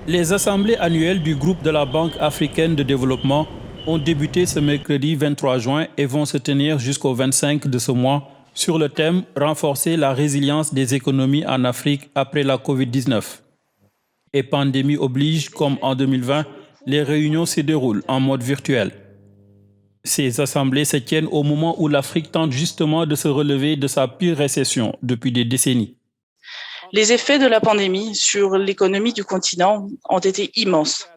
Les assemblées annuelles du groupe de la Banque africaine de développement ont débuté ce mercredi 23 juin et vont se tenir jusqu'au 25 de ce mois sur le thème « Renforcer la résilience des économies en Afrique après la Covid-19 ». Et pandémie oblige, comme en 2020, les réunions se déroulent en mode virtuel. Ces assemblées se tiennent au moment où l'Afrique tente justement de se relever de sa pire récession depuis des décennies. Les effets de la pandémie sur l'économie du continent ont été immenses.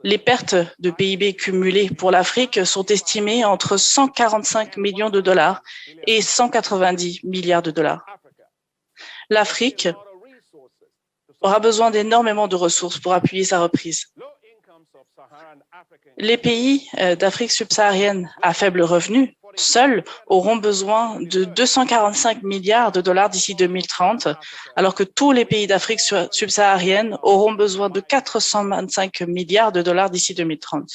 Les pertes de PIB cumulées pour l'Afrique sont estimées entre 145 millions de dollars et 190 milliards de dollars. L'Afrique aura besoin d'énormément de ressources pour appuyer sa reprise. Les pays d'Afrique subsaharienne à faible revenu, seuls, auront besoin de 245 milliards de dollars d'ici 2030, alors que tous les pays d'Afrique subsaharienne auront besoin de 425 milliards de dollars d'ici 2030.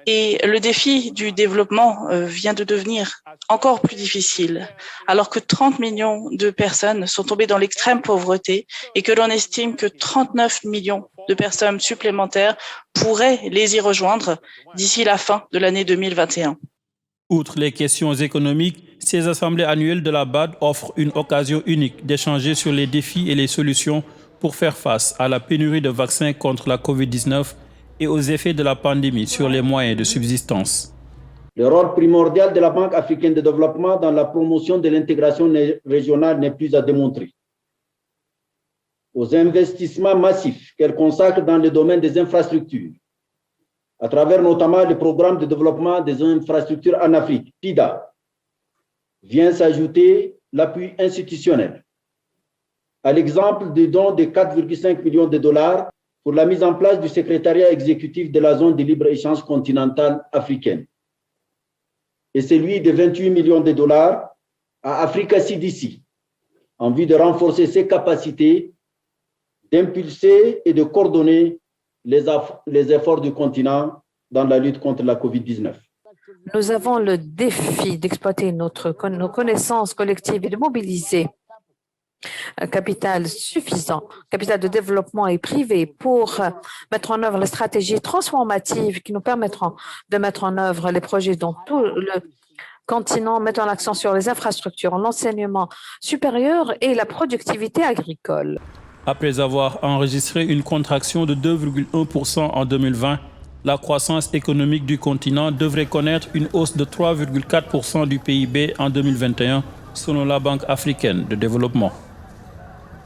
Et le défi du développement vient de devenir encore plus difficile, alors que 30 millions de personnes sont tombées dans l'extrême pauvreté et que l'on estime que 39 millions de personnes supplémentaires pourraient les y rejoindre d'ici la fin de l'année 2021. Outre les questions économiques, ces assemblées annuelles de la BAD offrent une occasion unique d'échanger sur les défis et les solutions pour faire face à la pénurie de vaccins contre la COVID-19 et aux effets de la pandémie sur les moyens de subsistance. Le rôle primordial de la Banque africaine de développement dans la promotion de l'intégration régionale n'est plus à démontrer. Aux investissements massifs qu'elle consacre dans le domaine des infrastructures, à travers notamment le programme de développement des infrastructures en Afrique, PIDA, vient s'ajouter l'appui institutionnel. À l'exemple du don de 4,5 millions de dollars pour la mise en place du secrétariat exécutif de la zone de libre-échange continentale africaine et celui de 28 millions de dollars à Africa CDC en vue de renforcer ses capacités d'impulser et de coordonner les efforts du continent dans la lutte contre la COVID-19. Nous avons le défi d'exploiter nos connaissances collectives et de mobiliser un capital suffisant, capital de développement et privé pour mettre en œuvre les stratégies transformatives qui nous permettront de mettre en œuvre les projets dans tout le continent, mettant l'accent sur les infrastructures, l'enseignement supérieur et la productivité agricole. Après avoir enregistré une contraction de 2,1% en 2020, la croissance économique du continent devrait connaître une hausse de 3,4% du PIB en 2021, selon la Banque africaine de développement.